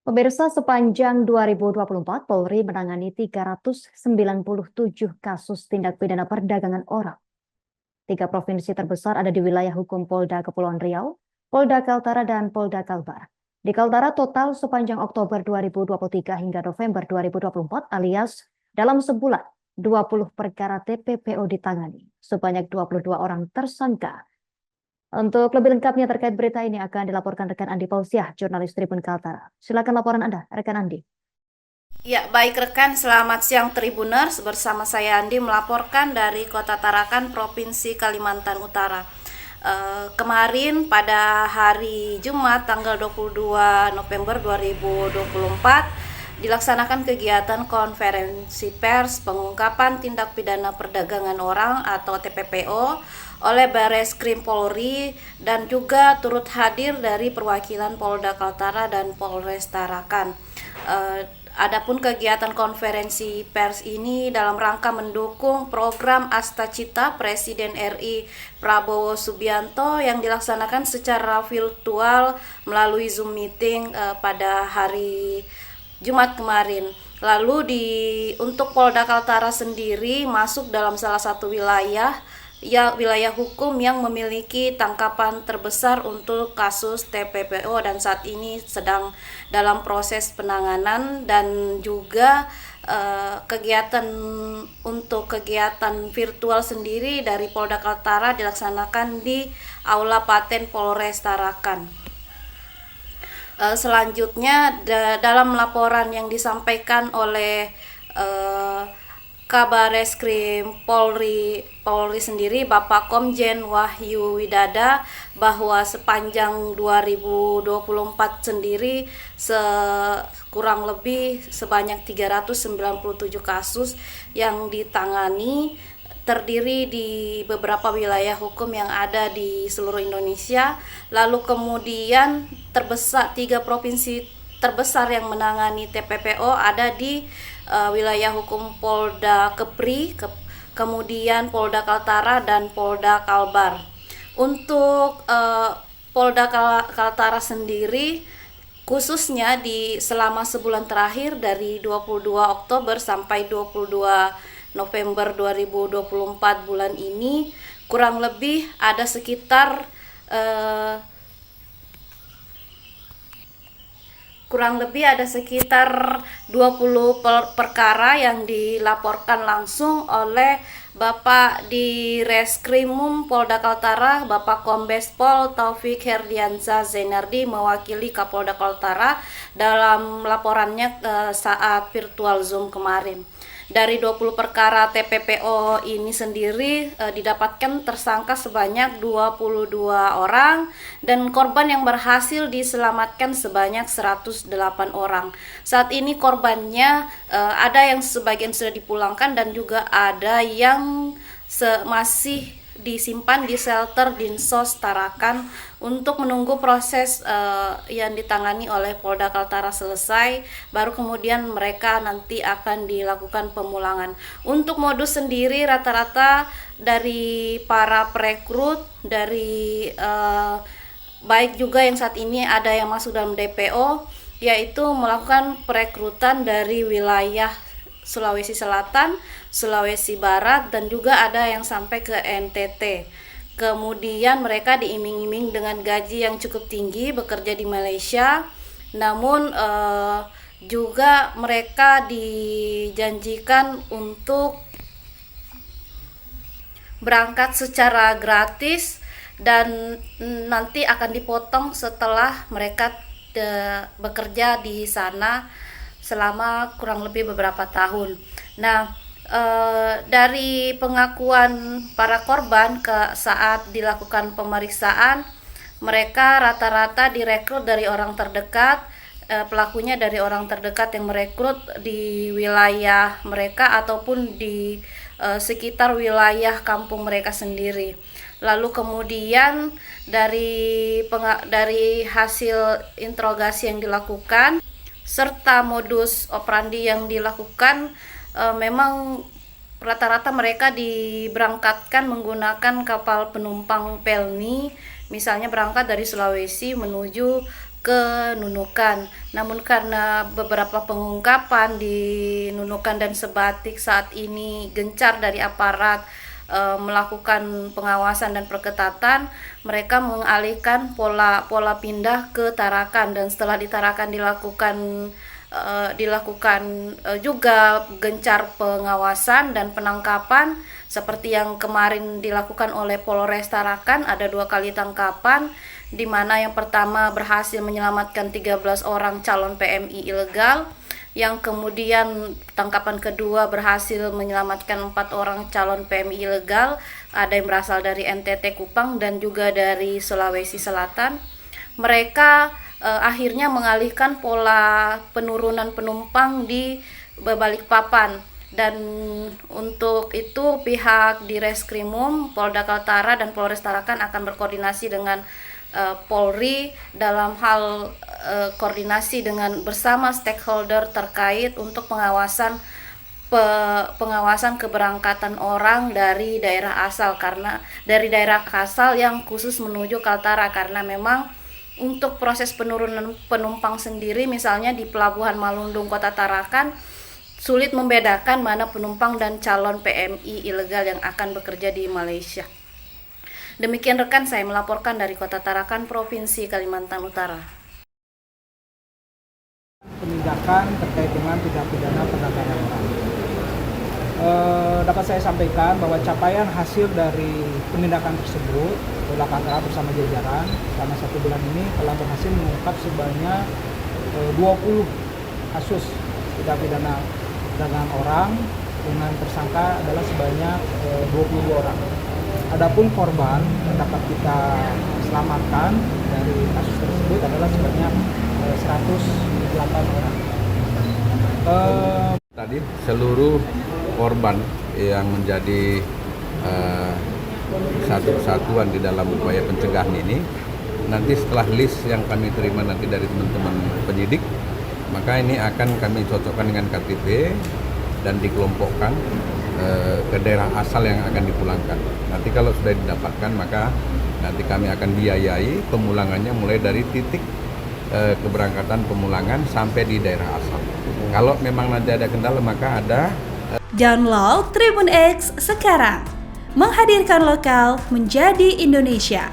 Pemirsa, sepanjang 2024, Polri menangani 397 kasus tindak pidana perdagangan orang. Tiga provinsi terbesar ada di wilayah hukum Polda Kepulauan Riau, Polda Kaltara, dan Polda Kalbar. Di Kaltara, total sepanjang Oktober 2023 hingga November 2024 alias dalam sebulan, 20 perkara TPPO ditangani. Sebanyak 22 orang tersangka. Untuk lebih lengkapnya terkait berita ini akan dilaporkan rekan Andi Pausiah, jurnalis Tribun Kaltara. Silakan laporan Anda, rekan Andi. Ya, baik rekan, selamat siang Tribuners. Bersama saya Andi melaporkan dari Kota Tarakan, Provinsi Kalimantan Utara. Kemarin pada hari Jumat tanggal 22 November 2024 dilaksanakan kegiatan konferensi pers pengungkapan tindak pidana perdagangan orang atau TPPO oleh Bareskrim Polri dan juga turut hadir dari perwakilan Polda Kaltara dan Polres Tarakan. Adapun kegiatan konferensi pers ini dalam rangka mendukung program Astacita Presiden RI Prabowo Subianto yang dilaksanakan secara virtual melalui Zoom meeting pada hari Jumat kemarin. Lalu untuk Polda Kaltara sendiri masuk dalam salah satu wilayah hukum yang memiliki tangkapan terbesar untuk kasus TPPO dan saat ini sedang dalam proses penanganan dan juga kegiatan virtual sendiri dari Polda Kaltara dilaksanakan di Aula Paten Polres Tarakan. Selanjutnya dalam laporan yang disampaikan oleh Kabareskrim Polri sendiri, Bapak Komjen Wahyu Widada, bahwa sepanjang 2024 sendiri kurang lebih sebanyak 397 kasus yang ditangani, terdiri di beberapa wilayah hukum yang ada di seluruh Indonesia. Lalu kemudian tiga provinsi terbesar yang menangani TPPO ada di wilayah hukum Polda Kepri, kemudian Polda Kaltara dan Polda Kalbar. Untuk Polda Kaltara sendiri khususnya selama sebulan terakhir dari 22 Oktober sampai 22 November 2024 bulan ini kurang lebih ada sekitar 20 perkara yang dilaporkan langsung oleh Bapak di Reskrimum Polda Kaltara, Bapak Kombes Pol Taufik Herdiansyah Zainardi mewakili Kapolda Kaltara dalam laporannya saat virtual Zoom kemarin. Dari 20 perkara TPPO ini sendiri didapatkan tersangka sebanyak 22 orang dan korban yang berhasil diselamatkan sebanyak 108 orang. Saat ini korbannya ada yang sebagian sudah dipulangkan dan juga ada yang masih disimpan di shelter Dinsos Tarakan untuk menunggu proses yang ditangani oleh Polda Kaltara selesai, baru kemudian mereka nanti akan dilakukan pemulangan. Untuk modus sendiri rata-rata dari para perekrut dari baik juga yang saat ini ada yang masuk dalam DPO, yaitu melakukan perekrutan dari wilayah Sulawesi Selatan, Sulawesi Barat, dan juga ada yang sampai ke NTT. Kemudian mereka diiming-iming dengan gaji yang cukup tinggi bekerja di Malaysia, namun juga mereka dijanjikan untuk berangkat secara gratis dan nanti akan dipotong setelah mereka bekerja di sana selama kurang lebih beberapa tahun. Nah, dari pengakuan para korban saat dilakukan pemeriksaan, mereka rata-rata direkrut dari orang terdekat, pelakunya dari orang terdekat yang merekrut di wilayah mereka ataupun di sekitar wilayah kampung mereka sendiri. Lalu kemudian dari hasil interogasi yang dilakukan serta modus operandi yang dilakukan, memang rata-rata mereka diberangkatkan menggunakan kapal penumpang Pelni, misalnya berangkat dari Sulawesi menuju ke Nunukan. Namun karena beberapa pengungkapan di Nunukan dan Sebatik saat ini gencar dari aparat melakukan pengawasan dan perketatan, mereka mengalihkan pola pindah ke Tarakan, dan setelah di Tarakan dilakukan juga gencar pengawasan dan penangkapan seperti yang kemarin dilakukan oleh Polres Tarakan. Ada 2 kali tangkapan, di mana yang pertama berhasil menyelamatkan 13 orang calon PMI ilegal, yang kemudian tangkapan kedua berhasil menyelamatkan 4 orang calon PMI ilegal, ada yang berasal dari NTT Kupang dan juga dari Sulawesi Selatan. Mereka akhirnya mengalihkan pola penurunan penumpang di Balikpapan, dan untuk itu pihak di Reskrimum, Polda Kaltara dan Polres Tarakan akan berkoordinasi dengan Polri dalam hal koordinasi dengan bersama stakeholder terkait untuk pengawasan keberangkatan orang dari daerah asal, karena dari daerah asal yang khusus menuju Kaltara, karena memang untuk proses penurunan penumpang sendiri, misalnya di Pelabuhan Malundung Kota Tarakan, sulit membedakan mana penumpang dan calon PMI ilegal yang akan bekerja di Malaysia. Demikian rekan, saya melaporkan dari Kota Tarakan, Provinsi Kalimantan Utara. Penindakan terkait dengan tindak pidana perdagangan orang. Dapat saya sampaikan bahwa capaian hasil dari penindakan tersebut, Polda Kaltara bersama jajaran selama 1 bulan ini telah berhasil mengungkap sebanyak 20 kasus tindak pidana perdagangan orang dengan tersangka adalah sebanyak 22 orang. Adapun korban yang dapat kita selamatkan dari kasus tersebut adalah sebanyak 108 orang. Tadi seluruh korban yang menjadi satu kesatuan di dalam upaya pencegahan ini, nanti setelah list yang kami terima nanti dari teman-teman penyidik, maka ini akan kami cocokkan dengan KTP dan dikelompokkan ke daerah asal yang akan dipulangkan. Nanti kalau sudah didapatkan, maka nanti kami akan biayai pemulangannya mulai dari titik keberangkatan pemulangan sampai di daerah asal. Kalau memang nanti ada kendala, maka ada. Download Tribun X sekarang, menghadirkan lokal menjadi Indonesia.